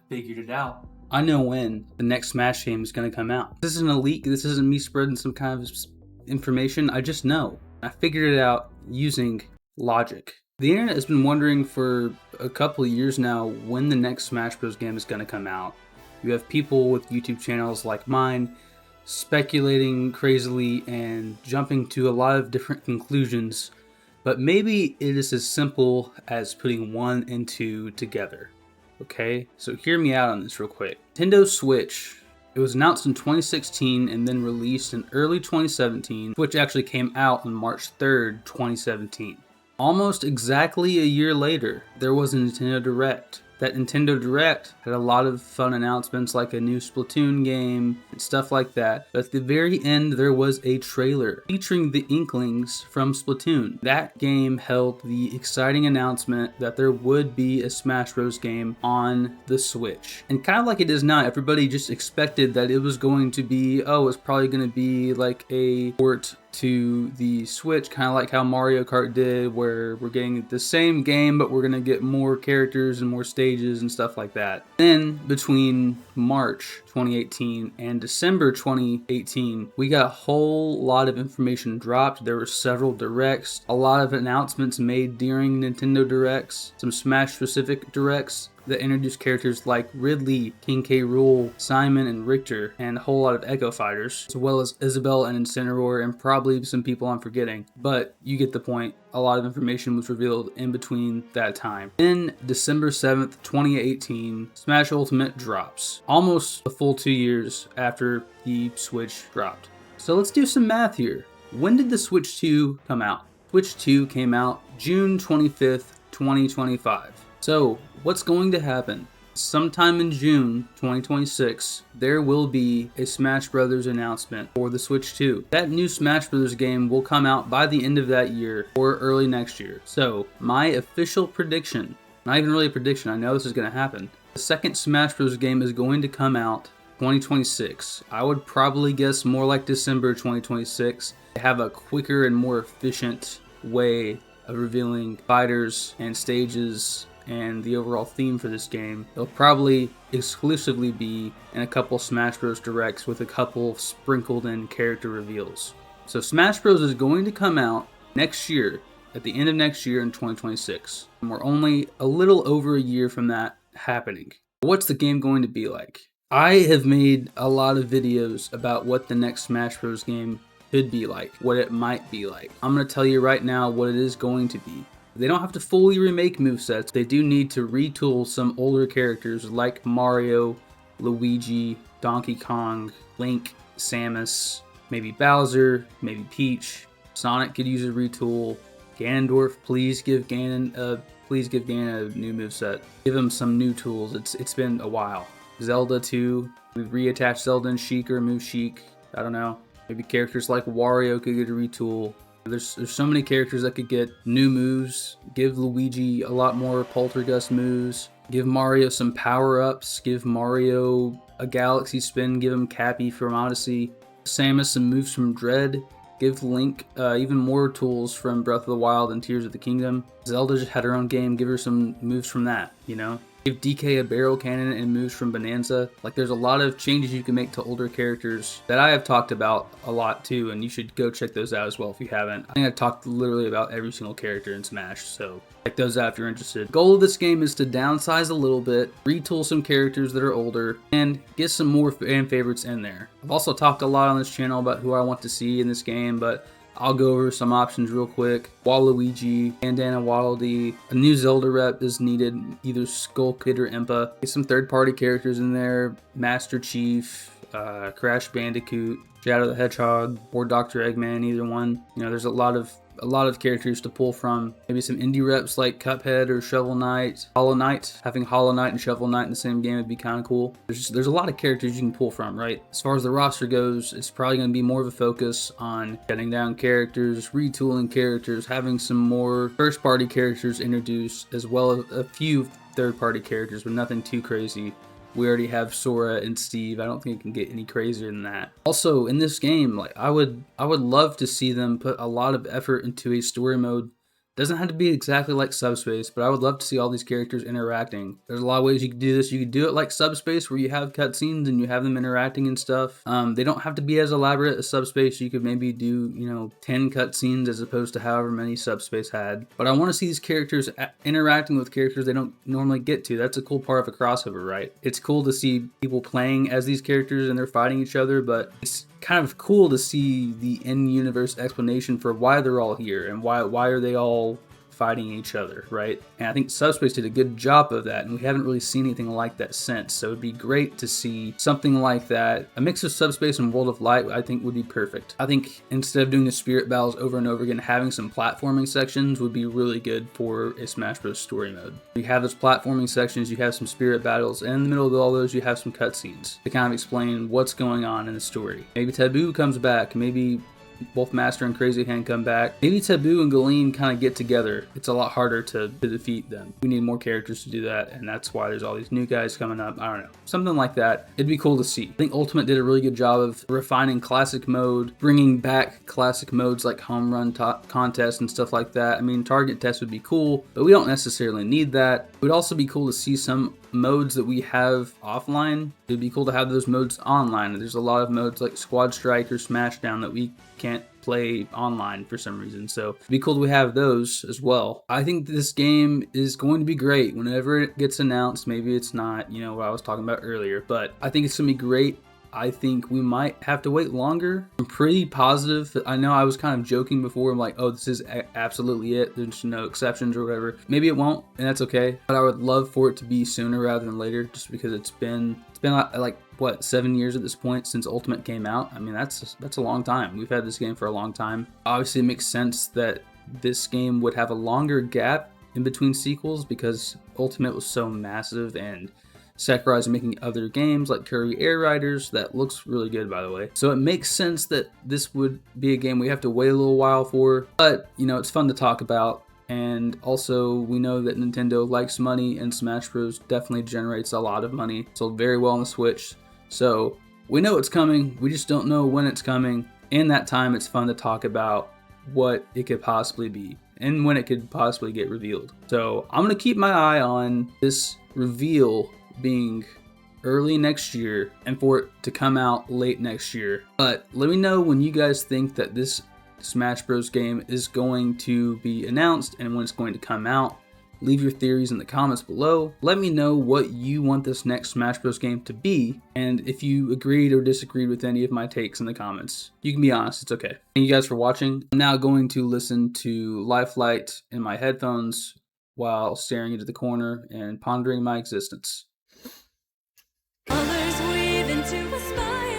figured it out. I know when the next Smash game is going to come out. This isn't a leak. This isn't me spreading some kind of information. I just know. I figured it out using logic. The internet has been wondering for a couple of years now when the next Smash Bros. Game is going to come out. You have people with YouTube channels like mine speculating crazily and jumping to a lot of different conclusions, but maybe it is as simple as putting 1 and 2 together. Okay, so hear me out on this real quick. Nintendo Switch, it was announced in 2016 and then released in early 2017, which actually came out on March 3rd, 2017. Almost exactly a year later, there was a Nintendo Direct. That Nintendo Direct had a lot of fun announcements like a new Splatoon game and stuff like that. But at the very end, there was a trailer featuring the Inklings from Splatoon. That game held the exciting announcement that there would be a Smash Bros. Game on the Switch. And kind of like it is now, everybody just expected that it was going to be, it's probably going to be like a port to the Switch, kind of like how Mario Kart did, where we're getting the same game, but we're going to get more characters and more stages and stuff like that. Then between March 2018 and December 2018, we got a whole lot of information dropped. There were several directs, a lot of announcements made during Nintendo Directs, some Smash specific directs that introduced characters like Ridley, King K. Rool, Simon, and Richter, and a whole lot of Echo Fighters, as well as Isabelle and Incineroar, and probably some people I'm forgetting. But you get the point. A lot of information was revealed in between that time. Then December 7th, 2018, Smash Ultimate drops, almost a full 2 years after the Switch dropped. So let's do some math here. When did the Switch 2 come out? Switch 2 came out June 25th, 2025. So, what's going to happen? Sometime in June 2026, there will be a Smash Bros. Announcement for the Switch 2. That new Smash Bros. Game will come out by the end of that year or early next year. So, my official prediction, not even really a prediction, I know this is going to happen. The second Smash Bros. Game is going to come out 2026. I would probably guess more like December 2026. They have a quicker and more efficient way of revealing fighters and stages and the overall theme for this game. It'll probably exclusively be in a couple Smash Bros. Directs with a couple sprinkled in character reveals. So Smash Bros. Is going to come out next year, at the end of next year in 2026. And we're only a little over a year from that happening. What's the game going to be like? I have made a lot of videos about what the next Smash Bros. Game could be like, what it might be like. I'm going to tell you right now what it is going to be. They don't have to fully remake movesets. They do need to retool some older characters like Mario, Luigi, Donkey Kong, Link, Samus, maybe Bowser, maybe Peach. Sonic could use a retool. Ganondorf, please give Ganon a new moveset. Give him some new tools. It's been a while. Zelda too. We reattach Zelda and Sheik or remove Sheik. I don't know. Maybe characters like Wario could get a retool. There's so many characters that could get new moves. Give Luigi a lot more Poltergust moves. Give Mario some power-ups. Give Mario a Galaxy Spin. Give him Cappy from Odyssey. Samus some moves from Dread. Give Link even more tools from Breath of the Wild and Tears of the Kingdom. Zelda just had her own game. Give her some moves from that, you know? Give DK a barrel cannon and moves from Bonanza. Like, there's a lot of changes you can make to older characters that I have talked about a lot too, and you should go check those out as well if you haven't. I think I've talked literally about every single character in Smash, so check those out if you're interested. The goal of this game is to downsize a little bit, retool some characters that are older, and get some more fan favorites in there. I've also talked a lot on this channel about who I want to see in this game, but I'll go over some options real quick. Waluigi, Bandana Waddle Dee. A new Zelda rep is needed, either Skull Kid or Impa. Get some third-party characters in there. Master Chief, Crash Bandicoot, Shadow the Hedgehog, or Dr. Eggman, either one. You know, there's a lot of characters to pull from. Maybe some indie reps like Cuphead or Shovel Knight. Hollow Knight. Having Hollow Knight and Shovel Knight in the same game would be kind of cool. There's a lot of characters you can pull from, right? As far as the roster goes, it's probably going to be more of a focus on cutting down characters, retooling characters, having some more first-party characters introduced, as well as a few third-party characters, but nothing too crazy. We already have Sora and Steve. I don't think it can get any crazier than that. Also, in this game, like I would love to see them put a lot of effort into a story mode Doesn't have to be exactly like Subspace, but I would love to see all these characters interacting. There's a lot of ways you could do this. You could do it like Subspace, where you have cutscenes and you have them interacting and stuff. They don't have to be as elaborate as Subspace. You could maybe do, 10 cutscenes as opposed to however many Subspace had. But I want to see these characters interacting with characters they don't normally get to. That's a cool part of a crossover, right? It's cool to see people playing as these characters and they're fighting each other, but it's kind of cool to see the in-universe explanation for why they're all here and why are they all fighting each other, right? And I think Subspace did a good job of that, and we haven't really seen anything like that since. So it'd be great to see something like that. A mix of Subspace and World of Light, I think, would be perfect. I think instead of doing the spirit battles over and over again, having some platforming sections would be really good for a Smash Bros. Story mode. You have those platforming sections, you have some spirit battles, and in the middle of all those, you have some cutscenes to kind of explain what's going on in the story. Maybe Taboo comes back, maybe both Master and Crazy Hand come back. Maybe Taboo and Galeem kind of get together. It's a lot harder to defeat them. We need more characters to do that, and that's why there's all these new guys coming up. I don't know. Something like that. It'd be cool to see. I think Ultimate did a really good job of refining classic mode, bringing back classic modes like home run contest and stuff like that. I mean, target test would be cool, but we don't necessarily need that. It would also be cool to see some modes that we have offline. It'd be cool to have those modes online. There's a lot of modes like Squad Strike or Smashdown that we can't play online for some reason, so it'd be cool to have those as well. I think this game is going to be great whenever it gets announced. Maybe it's not, what I was talking about earlier, but I think it's gonna be great. I think we might have to wait longer. I'm pretty positive. I know I was kind of joking before. I'm like, oh, this is absolutely it. There's no exceptions or whatever. Maybe it won't, and that's okay. But I would love for it to be sooner rather than later, just because it's been like, what, 7 years at this point since Ultimate came out. I mean, that's a long time. We've had this game for a long time. Obviously, it makes sense that this game would have a longer gap in between sequels because Ultimate was so massive, and Sakurai's making other games like Kirby Air Riders. That looks really good, by the way. So it makes sense that this would be a game we have to wait a little while for. But, it's fun to talk about. And also, we know that Nintendo likes money, and Smash Bros. Definitely generates a lot of money. Sold very well on the Switch. So we know it's coming. We just don't know when it's coming. In that time, it's fun to talk about what it could possibly be and when it could possibly get revealed. So I'm going to keep my eye on this reveal being early next year and for it to come out late next year. But let me know when you guys think that this Smash Bros. Game is going to be announced and when it's going to come out. Leave your theories in the comments below. Let me know what you want this next Smash Bros. Game to be, and if you agreed or disagreed with any of my takes in the comments. You can be honest, it's okay. Thank you guys for watching. I'm now going to listen to Lifelight in my headphones while staring into the corner and pondering my existence. Colors weave into a smile.